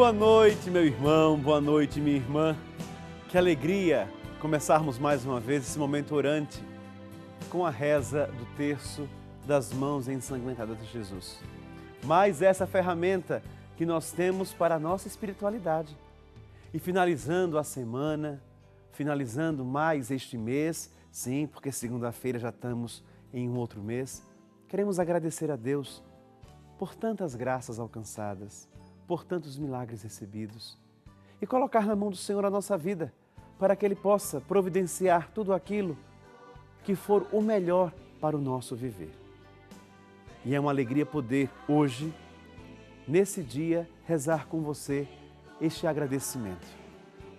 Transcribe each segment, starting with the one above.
Boa noite, meu irmão, boa noite, minha irmã. Que alegria começarmos mais uma vez esse momento orante com a reza do terço das mãos ensanguentadas de Jesus. Mais essa ferramenta que nós temos para a nossa espiritualidade. E finalizando a semana, finalizando mais este mês, sim, porque segunda-feira já estamos em um outro mês, queremos agradecer a Deus por tantas graças alcançadas, por tantos milagres recebidos e colocar na mão do Senhor a nossa vida para que Ele possa providenciar tudo aquilo que for o melhor para o nosso viver. E é uma alegria poder hoje, nesse dia, rezar com você este agradecimento.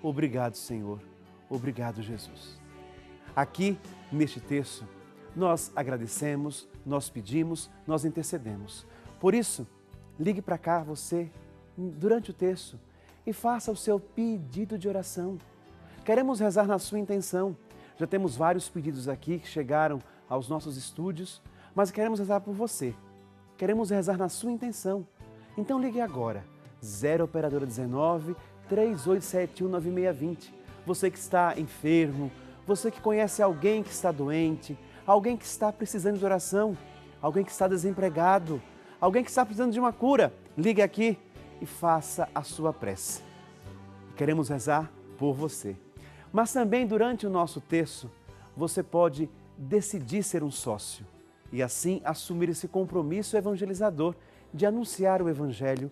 Obrigado, Senhor. Obrigado, Jesus. Aqui, neste terço, nós agradecemos, nós pedimos, nós intercedemos. Por isso, ligue para cá você durante o terço e faça o seu pedido de oração. Queremos rezar na sua intenção. Já temos vários pedidos aqui que chegaram aos nossos estúdios, mas queremos rezar por você. Queremos rezar na sua intenção. Então ligue agora, 0 Operadora 19 3871 9620. Você que está enfermo, você que conhece alguém que está doente, alguém que está precisando de oração, alguém que está desempregado, alguém que está precisando de uma cura, ligue aqui e faça a sua prece. Queremos rezar por você. Mas também durante o nosso terço, você pode decidir ser um sócio e assim assumir esse compromisso evangelizador de anunciar o Evangelho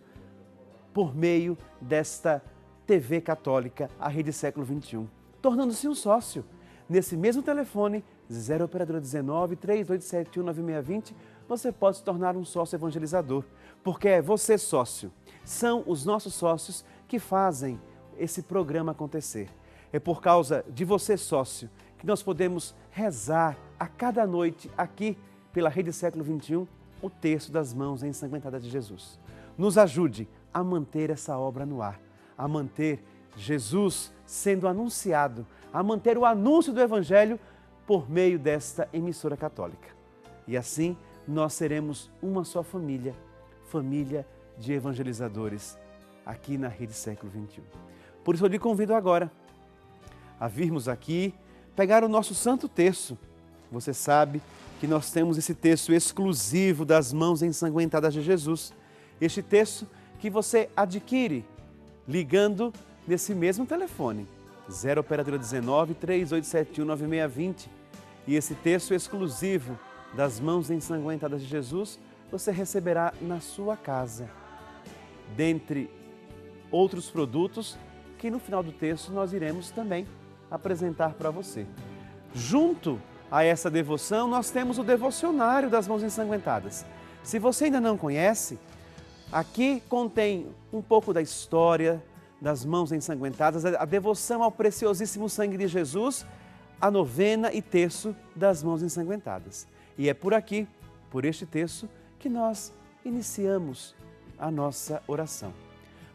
por meio desta TV católica, a Rede Século XXI, tornando-se um sócio. Nesse mesmo telefone, 0 Operadora 19 3871 9620, você pode se tornar um sócio evangelizador, porque é você sócio. São os nossos sócios que fazem esse programa acontecer. É por causa de você sócio que nós podemos rezar a cada noite aqui pela Rede Século XXI o terço das mãos ensanguentadas de Jesus. Nos ajude a manter essa obra no ar, a manter Jesus sendo anunciado, a manter o anúncio do Evangelho por meio desta emissora católica. E assim nós seremos uma só família, família de evangelizadores aqui na Rede Século XXI. Por isso eu lhe convido agora a virmos aqui, pegar o nosso Santo Terço. Você sabe que nós temos esse terço exclusivo das mãos ensanguentadas de Jesus. Este terço que você adquire ligando nesse mesmo telefone, 0 Operadora 19 3871 9620. E esse terço exclusivo das mãos ensanguentadas de Jesus, você receberá na sua casa, dentre outros produtos que no final do terço nós iremos também apresentar para você. Junto a essa devoção, nós temos o devocionário das mãos ensanguentadas. Se você ainda não conhece, aqui contém um pouco da história das mãos ensanguentadas, a devoção ao preciosíssimo sangue de Jesus, a novena e terço das mãos ensanguentadas. E é por aqui, por este terço, que nós iniciamos a nossa oração.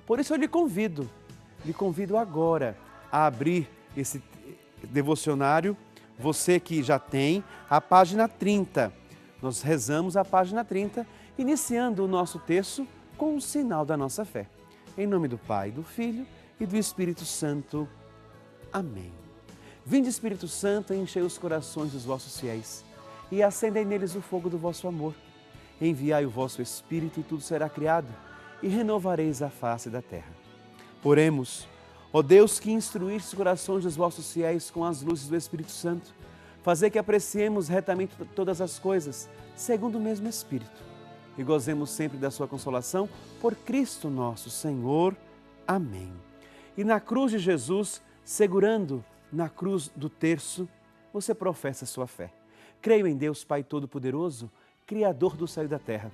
Por isso eu lhe convido agora a abrir esse devocionário, você que já tem a página 30. Nós rezamos a página 30, iniciando o nosso terço com o sinal da nossa fé. Em nome do Pai, do Filho e do Espírito Santo. Amém. Vinde, Espírito Santo, enchei os corações dos vossos fiéis e acendei neles o fogo do vosso amor. Enviai o vosso Espírito e tudo será criado e renovareis a face da terra. Oremos. Ó Deus, que instruíste os corações dos vossos fiéis com as luzes do Espírito Santo, fazei que apreciemos retamente todas as coisas, segundo o mesmo Espírito, e gozemos sempre da sua consolação, por Cristo nosso Senhor. Amém. E na cruz de Jesus, segurando na cruz do terço, você professa a sua fé. Creio em Deus Pai Todo-Poderoso, Criador do céu e da terra,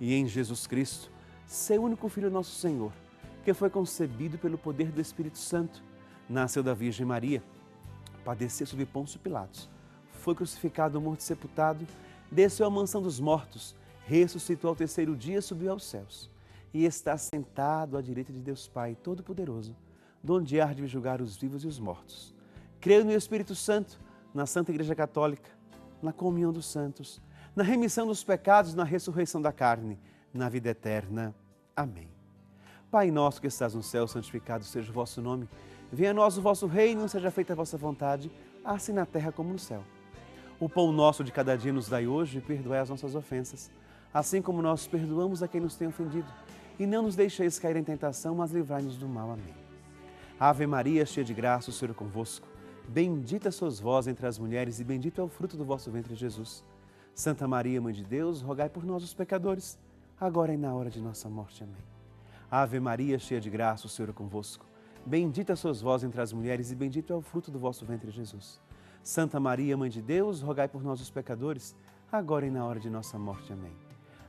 e em Jesus Cristo, seu único Filho, nosso Senhor, que foi concebido pelo poder do Espírito Santo, nasceu da Virgem Maria, padeceu sob Pôncio Pilatos, foi crucificado, morto e sepultado, desceu à mansão dos mortos, ressuscitou ao terceiro dia, subiu aos céus e está sentado à direita de Deus Pai Todo-Poderoso, donde há de julgar os vivos e os mortos. Creio no Espírito Santo, na Santa Igreja Católica, na comunhão dos santos, na remissão dos pecados, na ressurreição da carne, na vida eterna. Amém. Pai nosso que estás no céu, santificado seja o vosso nome. Venha a nós o vosso reino, seja feita a vossa vontade, assim na terra como no céu. O pão nosso de cada dia nos dai hoje e perdoai as nossas ofensas, assim como nós perdoamos a quem nos tem ofendido. E não nos deixeis cair em tentação, mas livrai-nos do mal. Amém. Ave Maria, cheia de graça, o Senhor é convosco. Bendita sois vós entre as mulheres e bendito é o fruto do vosso ventre, Jesus. Santa Maria, Mãe de Deus, rogai por nós, os pecadores, agora e na hora de nossa morte. Amém. Ave Maria, cheia de graça, o Senhor é convosco. Bendita sois vós entre as mulheres e bendito é o fruto do vosso ventre, Jesus. Santa Maria, Mãe de Deus, rogai por nós, os pecadores, agora e na hora de nossa morte. Amém.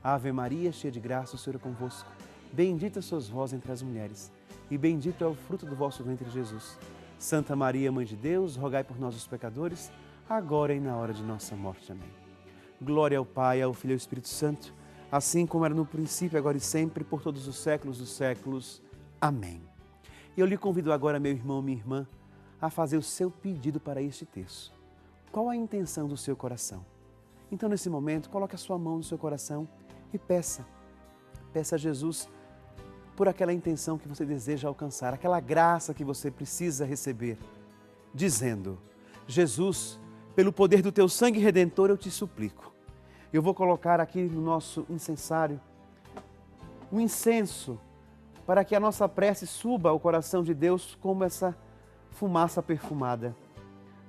Ave Maria, cheia de graça, o Senhor é convosco. Bendita sois vós entre as mulheres e bendito é o fruto do vosso ventre, Jesus. Santa Maria, Mãe de Deus, rogai por nós, os pecadores, agora e na hora de nossa morte. Amém. Glória ao Pai, ao Filho e ao Espírito Santo, assim como era no princípio, agora e sempre, por todos os séculos dos séculos. Amém. E eu lhe convido agora, meu irmão, minha irmã, a fazer o seu pedido para este terço. Qual a intenção do seu coração? Então, nesse momento, coloque a sua mão no seu coração e peça. Peça a Jesus por aquela intenção que você deseja alcançar, aquela graça que você precisa receber, dizendo: Jesus, pelo poder do teu sangue redentor, eu te suplico. Eu vou colocar aqui no nosso incensário um incenso para que a nossa prece suba ao coração de Deus como essa fumaça perfumada.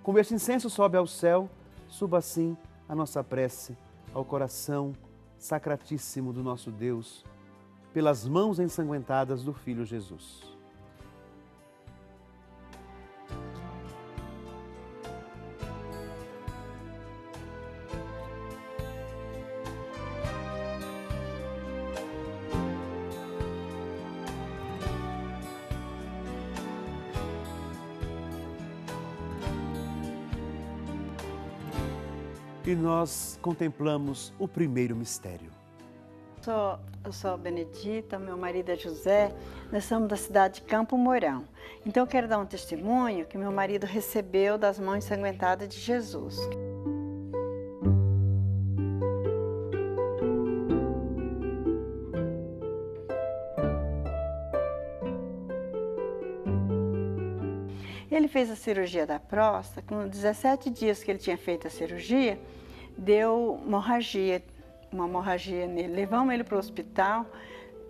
Como este incenso sobe ao céu, suba assim a nossa prece ao coração sacratíssimo do nosso Deus, pelas mãos ensanguentadas do Filho Jesus. E nós contemplamos o primeiro mistério. Eu sou a Benedita, meu marido é José, nós somos da cidade de Campo Mourão. Então eu quero dar um testemunho que meu marido recebeu das mãos ensanguentadas de Jesus. Ele fez a cirurgia da próstata, com 17 dias que ele tinha feito a cirurgia, deu uma hemorragia nele. Levamos ele para o hospital,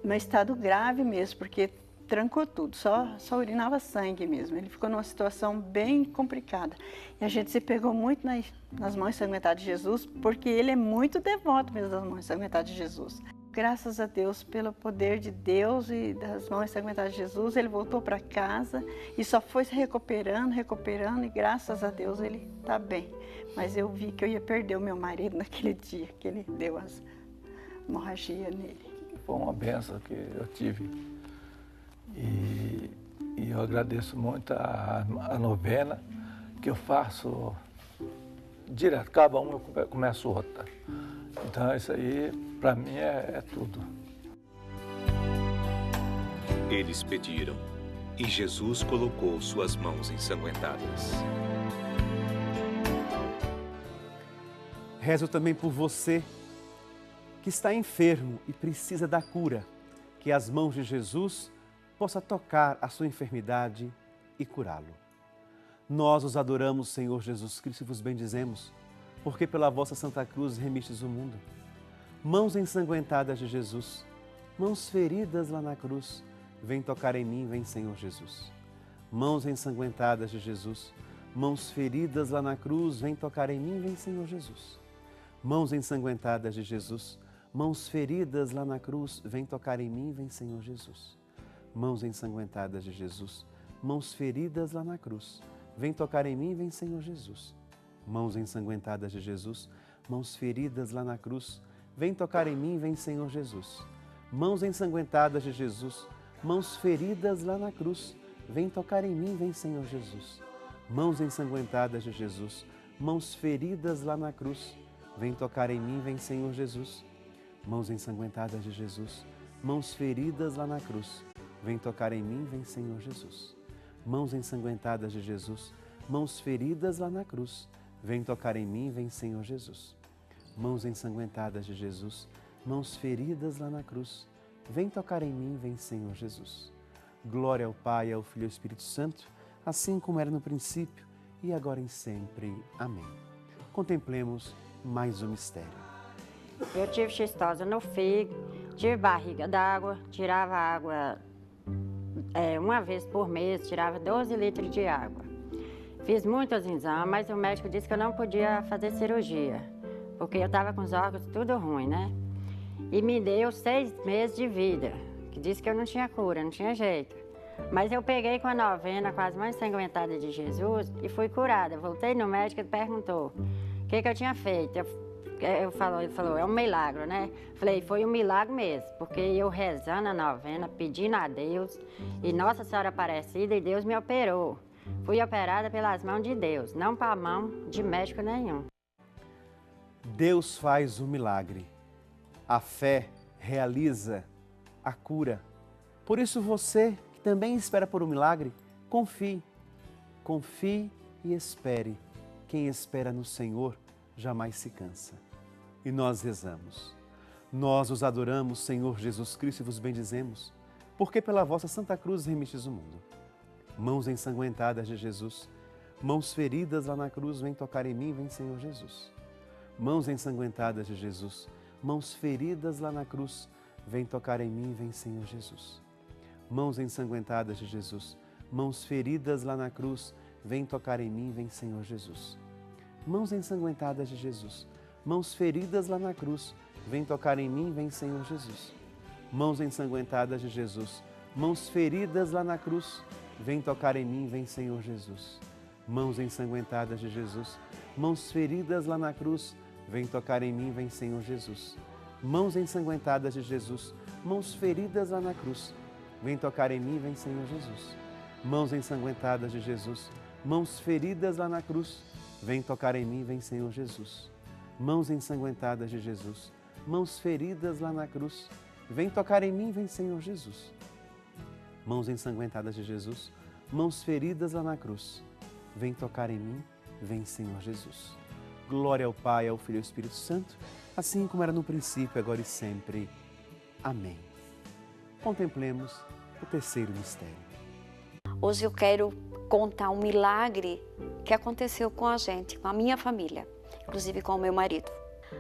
num estado grave mesmo, porque trancou tudo, só urinava sangue mesmo. Ele ficou numa situação bem complicada. E a gente se pegou muito nas mãos ensanguentadas de Jesus, porque ele é muito devoto mesmo das mãos ensanguentadas de Jesus. Graças a Deus, pelo poder de Deus e das mãos ensanguentadas de Jesus, ele voltou para casa e só foi se recuperando, e graças a Deus ele está bem. Mas eu vi que eu ia perder o meu marido naquele dia que ele deu as hemorragias nele. Foi uma benção que eu tive e eu agradeço muito a novena que eu faço direto, acaba uma eu começo outra. Então isso aí para mim é tudo. Eles pediram e Jesus colocou suas mãos ensanguentadas. Rezo também por você que está enfermo e precisa da cura, que as mãos de Jesus possam tocar a sua enfermidade e curá-lo. Nós os adoramos, Senhor Jesus Cristo, e vos bendizemos, porque pela vossa Santa Cruz remistes o mundo. Mãos ensanguentadas de Jesus, mãos feridas lá na cruz, vem tocar em mim, vem Senhor Jesus. Mãos ensanguentadas de Jesus, mãos feridas lá na cruz, vem tocar em mim, vem Senhor Jesus. Mãos ensanguentadas de Jesus, mãos feridas lá na cruz, vem tocar em mim, vem Senhor Jesus. Mãos ensanguentadas de Jesus, mãos feridas lá na cruz, vem tocar em mim, vem Senhor Jesus. Mãos ensanguentadas de Jesus, mãos feridas lá na cruz, vem tocar em mim, vem Senhor Jesus. Mãos ensanguentadas de Jesus, mãos feridas lá na cruz, vem tocar em mim, vem Senhor Jesus. Mãos ensanguentadas de Jesus, mãos feridas lá na cruz, vem tocar em mim, vem Senhor Jesus. Mãos ensanguentadas de Jesus, mãos feridas lá na cruz, vem tocar em mim, vem Senhor Jesus. Mãos ensanguentadas de Jesus, mãos feridas lá na cruz, vem tocar em mim, vem Senhor Jesus. Mãos ensanguentadas de Jesus, mãos feridas lá na cruz, vem tocar em mim, vem Senhor Jesus. Glória ao Pai, ao Filho e ao Espírito Santo, assim como era no princípio e agora e sempre. Amém. Contemplemos mais um mistério. Eu tive xistose no fígado, tive barriga d'água, tirava água uma vez por mês, tirava 12 litros de água. Fiz muitos exames, mas o médico disse que eu não podia fazer cirurgia, porque eu estava com os órgãos tudo ruim, né? E me deu 6 meses de vida, que disse que eu não tinha cura, não tinha jeito. Mas eu peguei com a novena, com as mãos ensanguentadas de Jesus, e fui curada. Voltei no médico e perguntou o que eu tinha feito. Ele falou, é um milagre, né? Falei, foi um milagre mesmo, porque eu rezando a novena, pedindo a Deus, e Nossa Senhora Aparecida, e Deus me operou. Fui operada pelas mãos de Deus, não para a mão de médico nenhum. Deus faz o milagre. A fé realiza a cura. Por isso você, que também espera por um milagre, confie. Confie e espere. Quem espera no Senhor jamais se cansa. E nós rezamos. Nós os adoramos, Senhor Jesus Cristo, e vos bendizemos, porque pela vossa Santa Cruz remistes o mundo. Mãos ensanguentadas de Jesus, mãos feridas lá na cruz, vem tocar em mim, vem Senhor Jesus. Mãos ensanguentadas de Jesus, mãos feridas lá na cruz, vem tocar em mim, vem Senhor Jesus. Mãos ensanguentadas de Jesus, mãos feridas lá na cruz, vem tocar em mim, vem Senhor Jesus. Mãos ensanguentadas de Jesus, mãos feridas lá na cruz, vem tocar em mim, vem Senhor Jesus. Mãos ensanguentadas de Jesus, mãos feridas lá na cruz, vem tocar em mim, vem Senhor Jesus. Mãos ensanguentadas de Jesus, mãos feridas lá na cruz, vem tocar em mim, vem Senhor Jesus. Mãos ensanguentadas de Jesus, mãos feridas lá na cruz, vem tocar em mim, vem Senhor Jesus. Mãos ensanguentadas de Jesus, mãos feridas lá na cruz, vem tocar em mim, vem Senhor Jesus. Mãos ensanguentadas de Jesus, mãos feridas lá na cruz, vem tocar em mim, vem Senhor Jesus. Mãos ensanguentadas de Jesus, mãos feridas lá na cruz, vem tocar em mim, vem Senhor Jesus. Glória ao Pai, ao Filho e ao Espírito Santo, assim como era no princípio, agora e sempre. Amém. Contemplemos o terceiro mistério. Hoje eu quero contar um milagre que aconteceu com a gente, com a minha família, inclusive com o meu marido.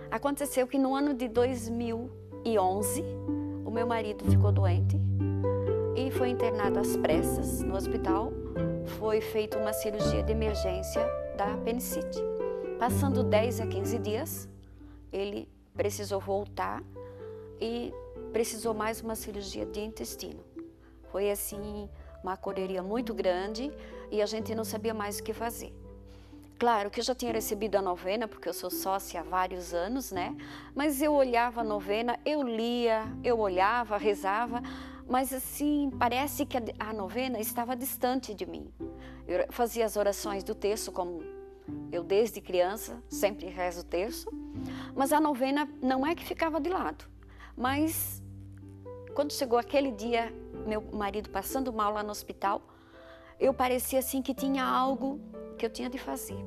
Aconteceu que no ano de 2011, o meu marido ficou doente e foi internado às pressas no hospital. Foi feita uma cirurgia de emergência da apendicite. Passando 10 a 15 dias, ele precisou voltar e precisou mais uma cirurgia de intestino. Foi assim uma correria muito grande e a gente não sabia mais o que fazer. Claro que eu já tinha recebido a novena, porque eu sou sócia há vários anos, né? Mas eu olhava a novena, eu lia, eu olhava, rezava, mas assim, parece que a novena estava distante de mim. Eu fazia as orações do terço, como eu desde criança sempre rezo o terço, mas a novena não é que ficava de lado. Mas quando chegou aquele dia, meu marido passando mal lá no hospital, eu parecia assim que tinha algo que eu tinha de fazer.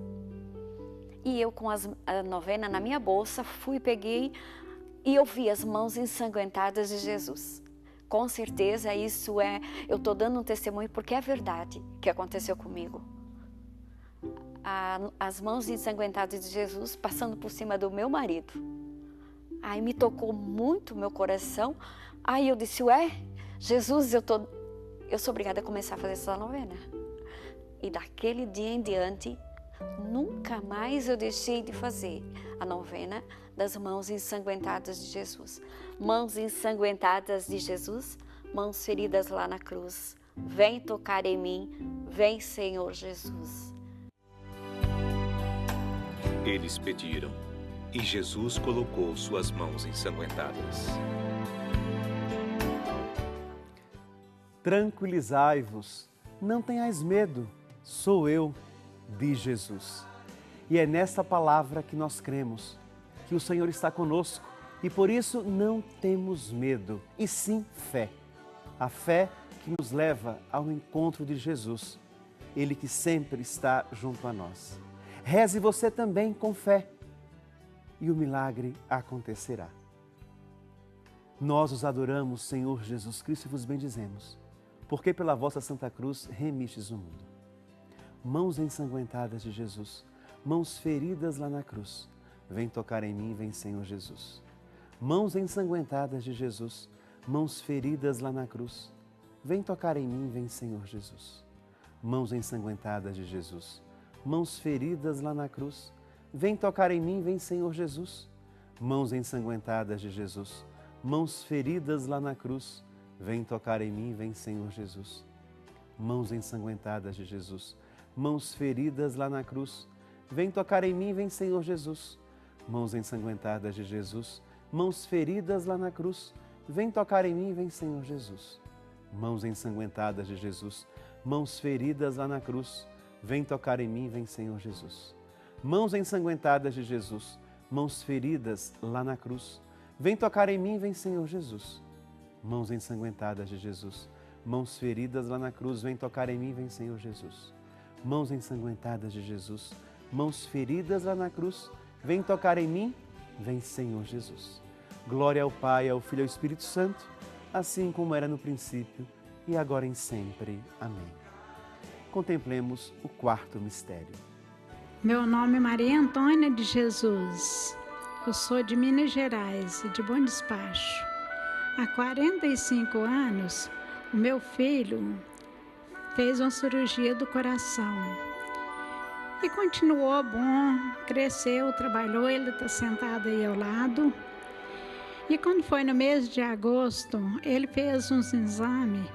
E eu com a novena na minha bolsa, peguei e eu vi as mãos ensanguentadas de Jesus. Com certeza isso eu estou dando um testemunho porque é verdade que aconteceu comigo. As mãos ensanguentadas de Jesus passando por cima do meu marido. Aí me tocou muito meu coração. Aí eu disse, Jesus, eu sou obrigada a começar a fazer essa novena. E daquele dia em diante, nunca mais eu deixei de fazer a novena das mãos ensanguentadas de Jesus. Mãos ensanguentadas de Jesus, mãos feridas lá na cruz. Vem tocar em mim, vem Senhor Jesus. Eles pediram, e Jesus colocou suas mãos ensanguentadas. Tranquilizai-vos, não tenhais medo, sou eu, diz Jesus. E é nesta palavra que nós cremos, que o Senhor está conosco e por isso não temos medo, e sim fé. A fé que nos leva ao encontro de Jesus, Ele que sempre está junto a nós. Reze você também com fé e o milagre acontecerá. Nós os adoramos, Senhor Jesus Cristo, e vos bendizemos, porque pela vossa Santa Cruz remistes o mundo. Mãos ensanguentadas de Jesus, mãos feridas lá na cruz, vem tocar em mim, vem Senhor Jesus. Mãos ensanguentadas de Jesus, mãos feridas lá na cruz, vem tocar em mim, vem Senhor Jesus. Mãos ensanguentadas de Jesus, mãos feridas lá na cruz, vem tocar em mim, vem Senhor Jesus. Mãos ensanguentadas de Jesus, mãos feridas lá na cruz, vem tocar em mim, vem Senhor Jesus. Mãos ensanguentadas de Jesus, mãos feridas lá na cruz, vem tocar em mim, vem Senhor Jesus. Mãos ensanguentadas de Jesus, mãos feridas lá na cruz, vem tocar em mim, vem Senhor Jesus. Mãos ensanguentadas de Jesus, mãos feridas lá na cruz, vem tocar em mim, vem Senhor Jesus. Mãos ensanguentadas de Jesus, mãos feridas lá na cruz, vem tocar em mim, vem Senhor Jesus. Mãos ensanguentadas de Jesus, mãos feridas lá na cruz, vem tocar em mim, vem Senhor Jesus. Mãos ensanguentadas de Jesus, mãos feridas lá na cruz, vem tocar em mim, vem Senhor Jesus. Glória ao Pai, ao Filho e ao Espírito Santo, assim como era no princípio e agora e sempre. Amém. Contemplemos o quarto mistério. Meu nome é Maria Antônia de Jesus. Eu sou de Minas Gerais, de Bom Despacho. Há 45 anos, o meu filho fez uma cirurgia do coração. E continuou bom, cresceu, trabalhou, ele está sentado aí ao lado. E quando foi no mês de agosto, ele fez uns exames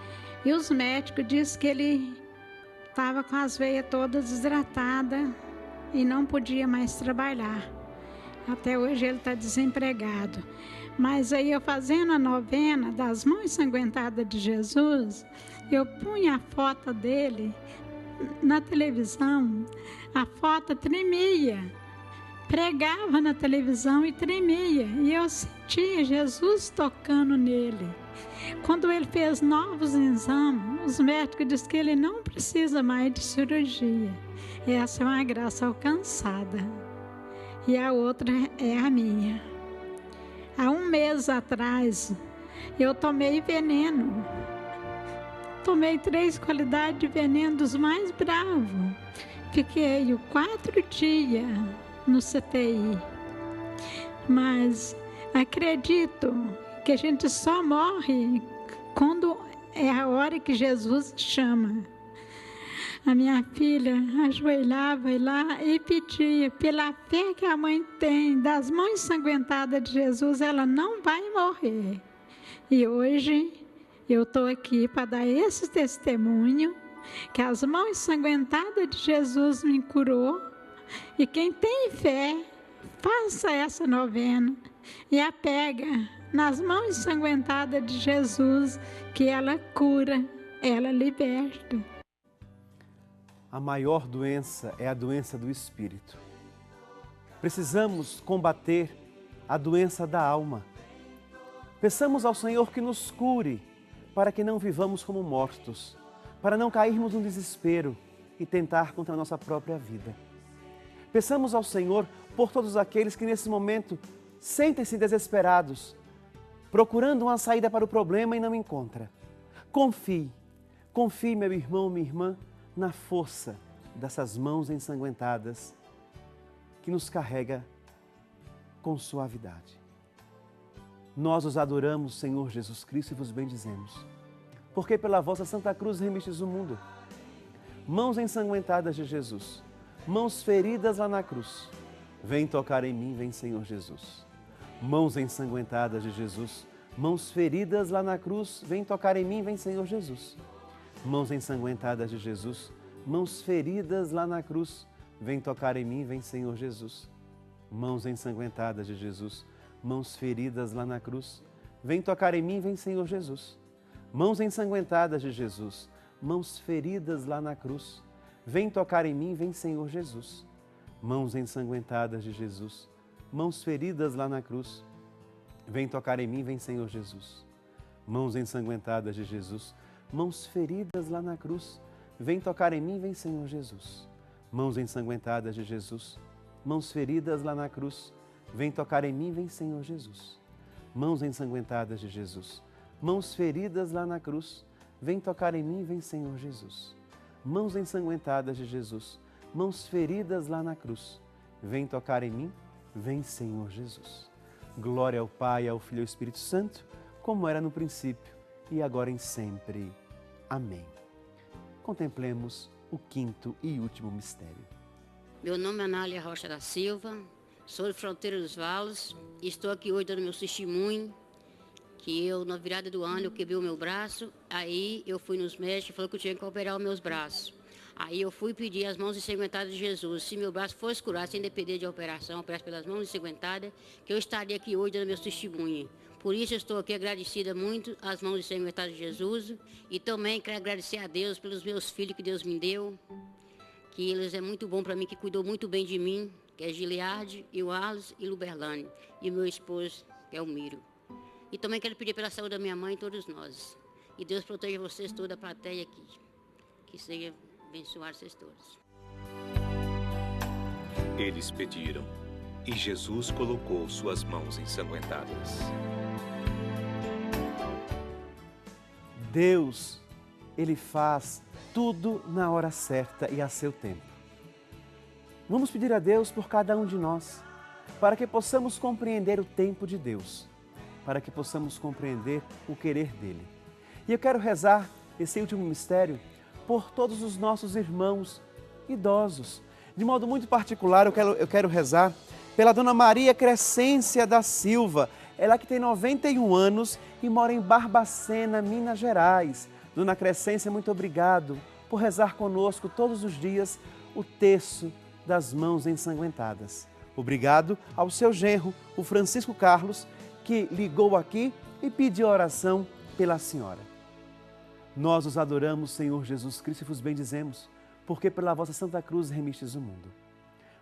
e os médicos disseram que ele estava com as veias todas desidratadas e não podia mais trabalhar. Até hoje ele está desempregado. Mas aí eu fazendo a novena das mãos ensanguentadas de Jesus, eu punha a foto dele na televisão, a foto tremia, pregava na televisão e tremia, e eu sentia Jesus tocando nele. Quando ele fez novos exames, os médicos disseram que ele não precisa mais de cirurgia. Essa é uma graça alcançada. E a outra é a minha. Há um mês atrás, eu tomei veneno. Tomei 3 qualidades de veneno dos mais bravos. Fiquei 4 dias no CTI. Mas acredito que a gente só morre quando é a hora que Jesus chama. A minha filha ajoelhava lá e pedia, pela fé que a mãe tem, das mãos ensanguentadas de Jesus, ela não vai morrer. E hoje eu estou aqui para dar esse testemunho, que as mãos ensanguentadas de Jesus me curou. E quem tem fé, faça essa novena e a pega nas mãos ensanguentadas de Jesus, que ela cura, ela liberta. A maior doença é a doença do espírito. Precisamos combater a doença da alma. Peçamos ao Senhor que nos cure, para que não vivamos como mortos, para não cairmos no desespero e tentar contra a nossa própria vida. Peçamos ao Senhor por todos aqueles que nesse momento sentem-se desesperados, procurando uma saída para o problema e não encontra. Confie, meu irmão, minha irmã, na força dessas mãos ensanguentadas que nos carrega com suavidade. Nós os adoramos, Senhor Jesus Cristo, e vos bendizemos, porque pela vossa Santa Cruz remistes o mundo. Mãos ensanguentadas de Jesus, mãos feridas lá na cruz, vem tocar em mim, vem Senhor Jesus. Mãos ensanguentadas de Jesus, mãos feridas lá na cruz, vem tocar em mim, vem Senhor Jesus. Mãos ensanguentadas de Jesus, mãos feridas lá na cruz, vem tocar em mim, vem Senhor Jesus. Mãos ensanguentadas de Jesus, mãos feridas lá na cruz, vem tocar em mim, vem Senhor Jesus. Mãos ensanguentadas de Jesus, mãos feridas lá na cruz, vem tocar em mim, vem Senhor Jesus. Mãos ensanguentadas de Jesus, mãos feridas lá na cruz, vem tocar em mim, vem Senhor Jesus. Mãos ensanguentadas de Jesus, mãos feridas lá na cruz, vem tocar em mim, vem Senhor Jesus. Mãos ensanguentadas de Jesus, mãos feridas lá na cruz, vem tocar em mim, vem Senhor Jesus. mãos ensanguentadas de Jesus, mãos feridas lá na cruz, vem tocar em mim, vem Senhor Jesus. Mãos ensanguentadas de Jesus, mãos feridas lá na cruz, vem tocar em mim, vem Senhor Jesus. Glória ao Pai, ao Filho e ao Espírito Santo, como era no princípio e agora e sempre. Amém. Contemplemos o quinto e último mistério. Meu nome é Anália Rocha da Silva, sou de Fronteira dos Vales e estou aqui hoje dando meu testemunho, que eu, na virada do ano, eu quebrei o meu braço, aí eu fui nos médicos e falou que eu tinha que operar os meus braços. Aí eu fui pedir as mãos ensanguentadas de Jesus, se meu braço fosse curado sem depender de operação, operasse pelas mãos ensanguentadas, que eu estaria aqui hoje dando meu testemunho. Por isso eu estou aqui agradecida muito às mãos ensanguentadas de Jesus e também quero agradecer a Deus pelos meus filhos que Deus me deu, que eles é muito bom para mim, que cuidou muito bem de mim, que é Giliardi, e o Alice e Luberlane, e meu esposo, que é o Miro. E também quero pedir pela saúde da minha mãe e todos nós. E Deus proteja vocês, toda a plateia aqui. Que seja abençoar vocês todos. Eles pediram, e Jesus colocou suas mãos ensanguentadas. Deus, Ele faz tudo na hora certa e a seu tempo. Vamos pedir a Deus por cada um de nós, para que possamos compreender o tempo de Deus, para que possamos compreender o querer dEle. E eu quero rezar esse último mistério por todos os nossos irmãos idosos. De modo muito particular, eu quero rezar pela Dona Maria Crescência da Silva, ela que tem 91 anos e mora em Barbacena, Minas Gerais. Dona Crescência, muito obrigado por rezar conosco todos os dias o terço das mãos ensanguentadas. Obrigado ao seu genro, o Francisco Carlos, que ligou aqui e pediu oração pela senhora. Nós os adoramos, Senhor Jesus Cristo, e vos bendizemos, porque pela vossa Santa Cruz remistes o mundo.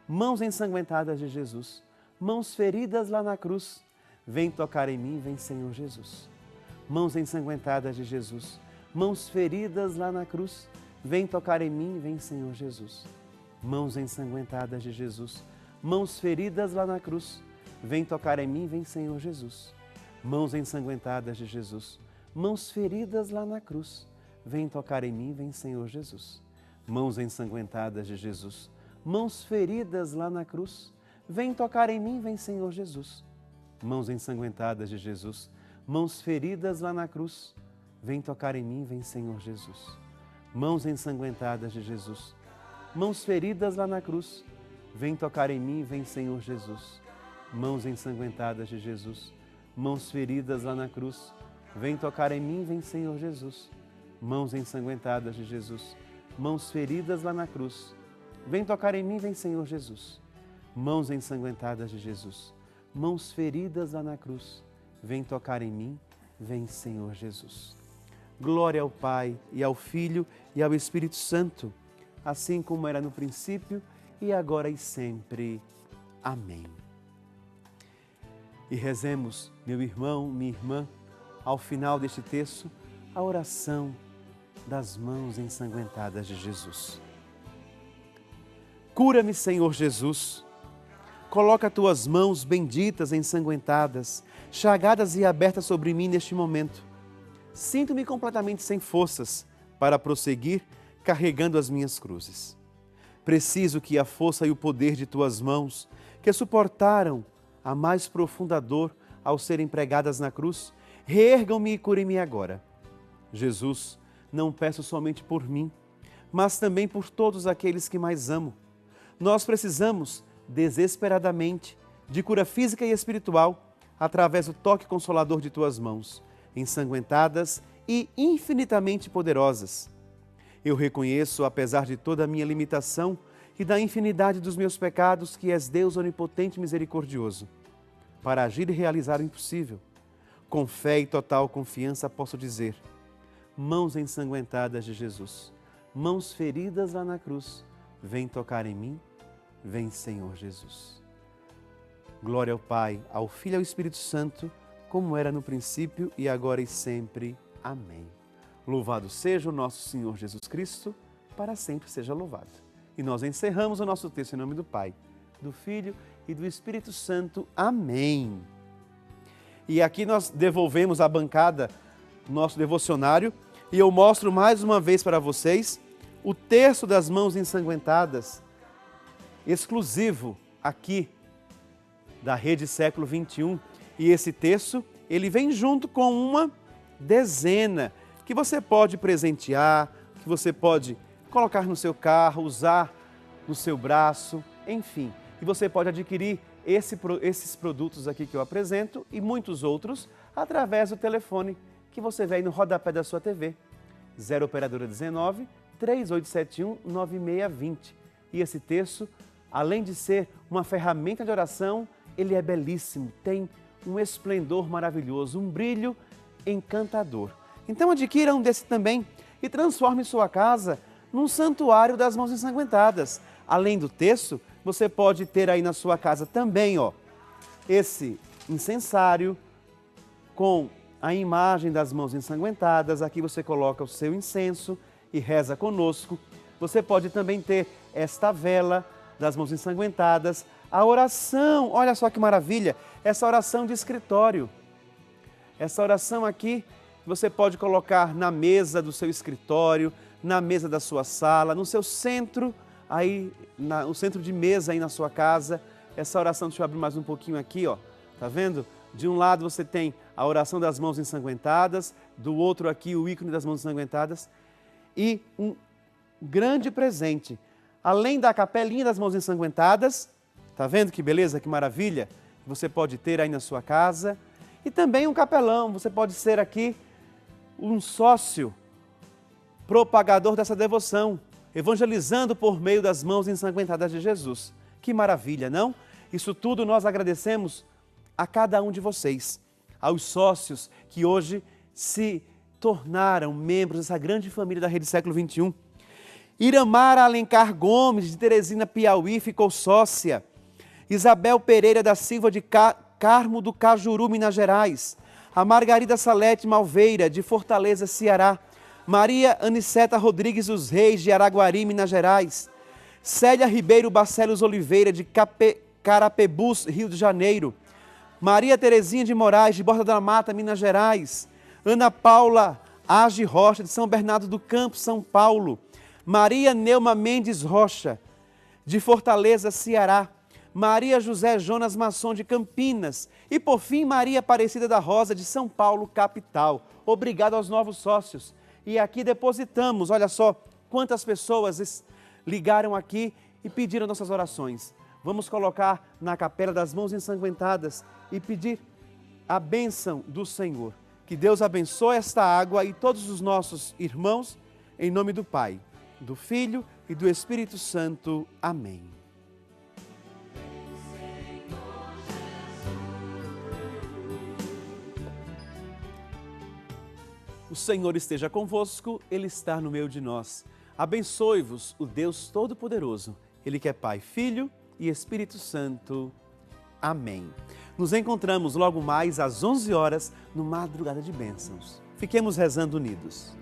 Mãos ensanguentadas de Jesus, mãos feridas lá na cruz, vem tocar em mim, vem Senhor Jesus. Mãos ensanguentadas de Jesus, mãos feridas lá na cruz, vem tocar em mim, vem Senhor Jesus. Mãos ensanguentadas de Jesus, mãos feridas lá na cruz, vem tocar em mim, vem Senhor Jesus. Mãos ensanguentadas de Jesus, mãos feridas lá na cruz, vem tocar em mim, vem Senhor Jesus. Mãos ensanguentadas de Jesus, mãos feridas lá na cruz, vem tocar em mim, vem Senhor Jesus. Mãos ensanguentadas de Jesus, mãos feridas lá na cruz, vem tocar em mim, vem Senhor Jesus. Mãos ensanguentadas de Jesus, mãos feridas lá na cruz, vem tocar em mim, vem Senhor Jesus. Mãos ensanguentadas de Jesus, mãos feridas lá na cruz, vem tocar em mim, vem Senhor Jesus. Mãos ensanguentadas de Jesus, mãos feridas lá na cruz, vem tocar em mim, vem Senhor Jesus. Mãos ensanguentadas de Jesus, mãos feridas lá na cruz, vem tocar em mim, vem Senhor Jesus. Glória ao Pai, e ao Filho, e ao Espírito Santo, assim como era no princípio, e agora e sempre. Amém. E rezemos, meu irmão, minha irmã, ao final deste texto, a oração das mãos ensanguentadas de Jesus. Cura-me, Senhor Jesus. Coloca tuas mãos benditas ensanguentadas, chagadas e abertas sobre mim neste momento. Sinto-me completamente sem forças para prosseguir carregando as minhas cruzes. Preciso que a força e o poder de tuas mãos, que suportaram a mais profunda dor ao serem pregadas na cruz, reergam-me e curem-me agora. Jesus, não peço somente por mim, mas também por todos aqueles que mais amo. Nós precisamos, desesperadamente, de cura física e espiritual, através do toque consolador de tuas mãos, ensanguentadas e infinitamente poderosas. Eu reconheço, apesar de toda a minha limitação e da infinidade dos meus pecados, que és Deus onipotente e misericordioso, para agir e realizar o impossível. Com fé e total confiança posso dizer: mãos ensanguentadas de Jesus, mãos feridas lá na cruz, vem tocar em mim, vem Senhor Jesus. Glória ao Pai, ao Filho e ao Espírito Santo, como era no princípio e agora e sempre. Amém. Louvado seja o nosso Senhor Jesus Cristo, para sempre seja louvado. E nós encerramos o nosso texto em nome do Pai, do Filho e do Espírito Santo. Amém. E aqui nós devolvemos à bancada nosso devocionário e eu mostro mais uma vez para vocês o terço das mãos ensanguentadas, exclusivo aqui da Rede Século XXI. E esse terço, ele vem junto com uma dezena que você pode presentear, que você pode colocar no seu carro, usar no seu braço, enfim. E você pode adquirir esses produtos aqui que eu apresento e muitos outros através do telefone que você vê aí no rodapé da sua TV. 0 Operadora 19 3871 9620. E esse terço, além de ser uma ferramenta de oração, ele é belíssimo, tem um esplendor maravilhoso, um brilho encantador. Então adquira um desse também e transforme sua casa num santuário das mãos ensanguentadas. Além do terço, você pode ter aí na sua casa também, ó, esse incensário com a imagem das mãos ensanguentadas. Aqui você coloca o seu incenso e reza conosco. Você pode também ter esta vela das mãos ensanguentadas, a oração, olha só que maravilha, essa oração de escritório. Essa oração aqui você pode colocar na mesa do seu escritório, na mesa da sua sala, no seu centro, aí, no centro de mesa aí na sua casa. Essa oração, deixa eu abrir mais um pouquinho aqui, ó, tá vendo? De um lado você tem a oração das mãos ensanguentadas, do outro aqui o ícone das mãos ensanguentadas e um grande presente. Além da capelinha das mãos ensanguentadas, tá vendo que beleza, que maravilha? Você pode ter aí na sua casa. E também um capelão, você pode ser aqui um sócio propagador dessa devoção, evangelizando por meio das mãos ensanguentadas de Jesus. Que maravilha, não? Isso tudo nós agradecemos a cada um de vocês, aos sócios que hoje se tornaram membros dessa grande família da Rede Século XXI. Iramara Alencar Gomes, de Teresina, Piauí, ficou sócia. Isabel Pereira da Silva, de Carmo do Cajuru, Minas Gerais. A Margarida Salete Malveira, de Fortaleza, Ceará. Maria Aniceta Rodrigues dos Reis, de Araguari, Minas Gerais. Célia Ribeiro Barcelos Oliveira, de Carapebus, Rio de Janeiro. Maria Terezinha de Moraes, de Borda da Mata, Minas Gerais. Ana Paula Age Rocha, de São Bernardo do Campo, São Paulo. Maria Neuma Mendes Rocha, de Fortaleza, Ceará. Maria José Jonas Masson, de Campinas. E, por fim, Maria Aparecida da Rosa, de São Paulo, capital. Obrigado aos novos sócios. E aqui depositamos, olha só, quantas pessoas ligaram aqui e pediram nossas orações. Vamos colocar na capela das mãos ensanguentadas e pedir a bênção do Senhor. Que Deus abençoe esta água e todos os nossos irmãos, em nome do Pai, do Filho e do Espírito Santo. Amém. O Senhor esteja convosco, Ele está no meio de nós. Abençoe-vos o Deus Todo-Poderoso, Ele que é Pai, Filho e Espírito Santo. Amém. Nos encontramos logo mais às 11 horas no Madrugada de Bênçãos. Fiquemos rezando unidos.